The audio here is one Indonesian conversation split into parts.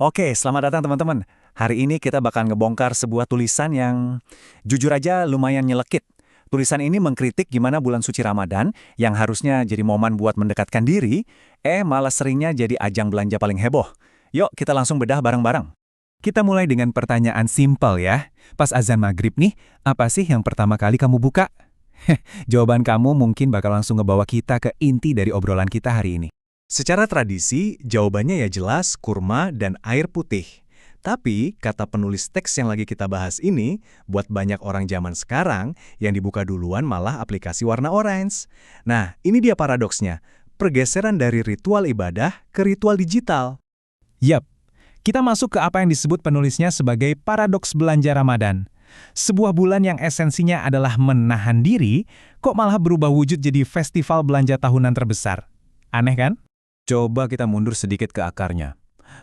Oke, selamat datang teman-teman. Hari ini kita bakal ngebongkar sebuah tulisan yang jujur aja lumayan nyelekit. Tulisan ini mengkritik gimana bulan suci Ramadan yang harusnya jadi momen buat mendekatkan diri, malah seringnya jadi ajang belanja paling heboh. Yuk, kita langsung bedah bareng-bareng. Kita mulai dengan pertanyaan simpel ya. Pas azan maghrib nih, apa sih yang pertama kali kamu buka? Jawaban kamu mungkin bakal langsung ngebawa kita ke inti dari obrolan kita hari ini. Secara tradisi, jawabannya ya jelas kurma dan air putih. Tapi, kata penulis teks yang lagi kita bahas ini, buat banyak orang zaman sekarang, yang dibuka duluan malah aplikasi warna orange. Nah, ini dia paradoksnya. Pergeseran dari ritual ibadah ke ritual digital. Yap, kita masuk ke apa yang disebut penulisnya sebagai paradoks belanja Ramadan. Sebuah bulan yang esensinya adalah menahan diri, kok malah berubah wujud jadi festival belanja tahunan terbesar. Aneh kan? Coba kita mundur sedikit ke akarnya.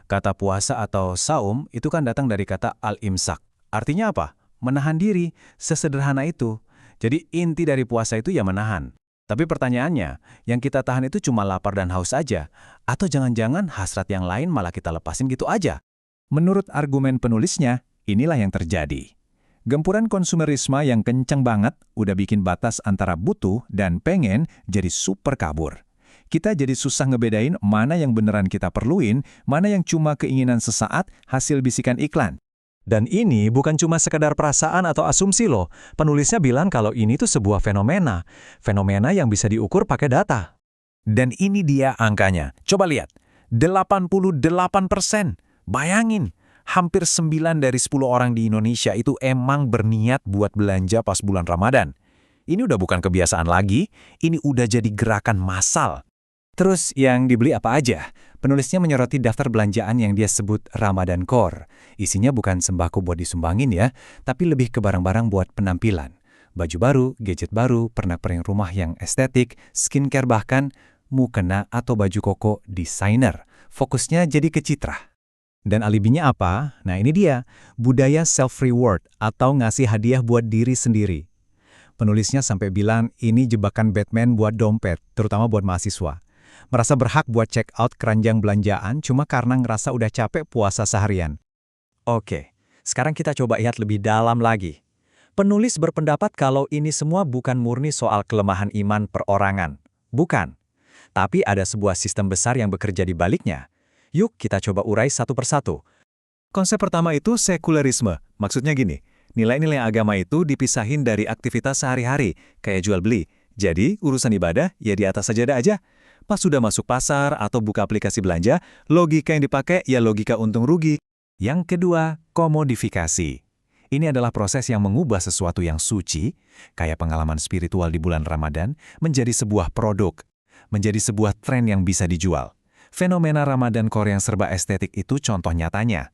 Kata puasa atau saum itu kan datang dari kata al-imsak. Artinya apa? Menahan diri, sesederhana itu. Jadi inti dari puasa itu ya menahan. Tapi pertanyaannya, yang kita tahan itu cuma lapar dan haus aja? Atau jangan-jangan hasrat yang lain malah kita lepasin gitu aja? Menurut argumen penulisnya, inilah yang terjadi. Gempuran konsumerisme yang kencang banget udah bikin batas antara butuh dan pengen jadi super kabur. Kita jadi susah ngebedain mana yang beneran kita perluin, mana yang cuma keinginan sesaat hasil bisikan iklan. Dan ini bukan cuma sekedar perasaan atau asumsi loh. Penulisnya bilang kalau ini tuh sebuah fenomena. Fenomena yang bisa diukur pakai data. Dan ini dia angkanya. Coba lihat, 88%. Bayangin, hampir 9 dari 10 orang di Indonesia itu emang berniat buat belanja pas bulan Ramadan. Ini udah bukan kebiasaan lagi, ini udah jadi gerakan massal. Terus yang dibeli apa aja? Penulisnya menyoroti daftar belanjaan yang dia sebut Ramadan Core. Isinya bukan sembako buat disumbangin ya, tapi lebih ke barang-barang buat penampilan. Baju baru, gadget baru, pernak-pernik rumah yang estetik, skincare bahkan, mukena atau baju koko desainer. Fokusnya jadi ke citra. Dan alibinya apa? Nah ini dia, budaya self-reward atau ngasih hadiah buat diri sendiri. Penulisnya sampai bilang ini jebakan Batman buat dompet, terutama buat mahasiswa. Merasa berhak buat check out keranjang belanjaan cuma karena ngerasa udah capek puasa seharian. Oke, sekarang kita coba lihat lebih dalam lagi. Penulis berpendapat kalau ini semua bukan murni soal kelemahan iman perorangan. Bukan. Tapi ada sebuah sistem besar yang bekerja di baliknya. Yuk kita coba urai satu persatu. Konsep pertama itu sekularisme. Maksudnya gini, nilai-nilai agama itu dipisahin dari aktivitas sehari-hari, kayak jual beli. Jadi, urusan ibadah ya di atas sajadah aja. Pas sudah masuk pasar atau buka aplikasi belanja, logika yang dipakai ya logika untung rugi. Yang kedua, komodifikasi. Ini adalah proses yang mengubah sesuatu yang suci, kayak pengalaman spiritual di bulan Ramadan, menjadi sebuah produk, menjadi sebuah tren yang bisa dijual. Fenomena Ramadan Core yang serba estetik itu contoh nyatanya.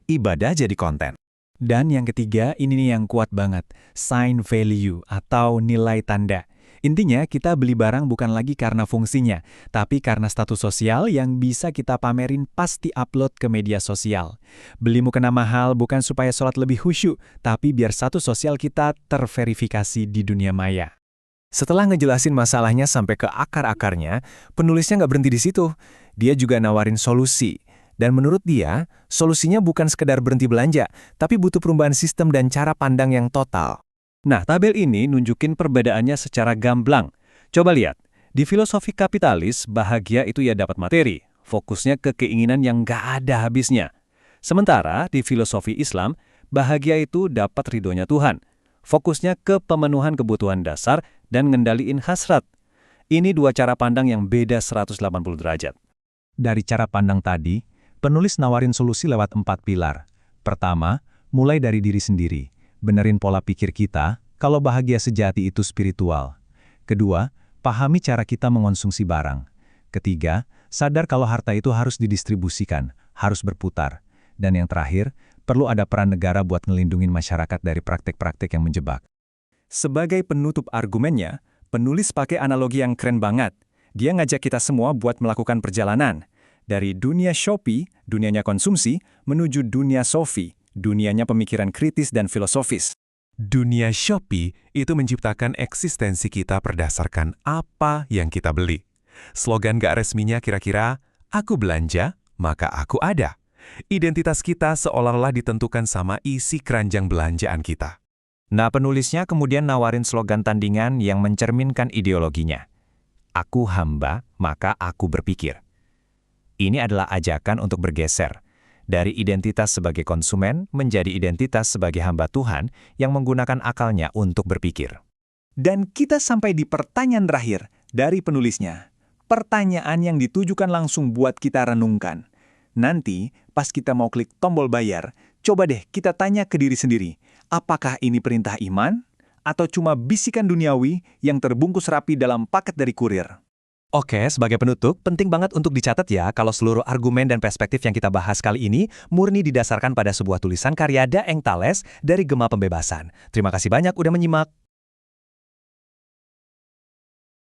Ibadah jadi konten. Dan yang ketiga, ini nih yang kuat banget, sign value atau nilai tanda. Intinya, kita beli barang bukan lagi karena fungsinya, tapi karena status sosial yang bisa kita pamerin pas di-upload ke media sosial. Beli mukena mahal bukan supaya sholat lebih khusyuk, tapi biar status sosial kita terverifikasi di dunia maya. Setelah ngejelasin masalahnya sampai ke akar-akarnya, penulisnya nggak berhenti di situ. Dia juga nawarin solusi. Dan menurut dia, solusinya bukan sekedar berhenti belanja, tapi butuh perubahan sistem dan cara pandang yang total. Nah, tabel ini nunjukin perbedaannya secara gamblang. Coba lihat, di filosofi kapitalis, bahagia itu ya dapat materi. Fokusnya ke keinginan yang nggak ada habisnya. Sementara di filosofi Islam, bahagia itu dapat ridhonya Tuhan. Fokusnya ke pemenuhan kebutuhan dasar dan ngendaliin hasrat. Ini dua cara pandang yang beda 180 derajat. Dari cara pandang tadi, penulis nawarin solusi lewat 4 pilar. Pertama, mulai dari diri sendiri. Benerin pola pikir kita, kalau bahagia sejati itu spiritual. Kedua, pahami cara kita mengonsumsi barang. Ketiga, sadar kalau harta itu harus didistribusikan, harus berputar. Dan yang terakhir, perlu ada peran negara buat ngelindungin masyarakat dari praktek-praktek yang menjebak. Sebagai penutup argumennya, penulis pakai analogi yang keren banget. Dia ngajak kita semua buat melakukan perjalanan. Dari dunia Shopee, dunianya konsumsi, menuju dunia Sofi, dunianya pemikiran kritis dan filosofis. Dunia Shopee itu menciptakan eksistensi kita berdasarkan apa yang kita beli. Slogan gak resminya kira-kira, aku belanja, maka aku ada. Identitas kita seolah-olah ditentukan sama isi keranjang belanjaan kita. Nah, penulisnya kemudian nawarin slogan tandingan yang mencerminkan ideologinya. Aku hamba, maka aku berpikir. Ini adalah ajakan untuk bergeser dari identitas sebagai konsumen menjadi identitas sebagai hamba Tuhan yang menggunakan akalnya untuk berpikir. Dan kita sampai di pertanyaan terakhir dari penulisnya. Pertanyaan yang ditujukan langsung buat kita renungkan. Nanti, pas kita mau klik tombol bayar, coba deh kita tanya ke diri sendiri, apakah ini perintah iman atau cuma bisikan duniawi yang terbungkus rapi dalam paket dari kurir? Oke, sebagai penutup, penting banget untuk dicatat ya kalau seluruh argumen dan perspektif yang kita bahas kali ini murni didasarkan pada sebuah tulisan karya Daeng Thales dari Gema Pembebasan. Terima kasih banyak udah menyimak.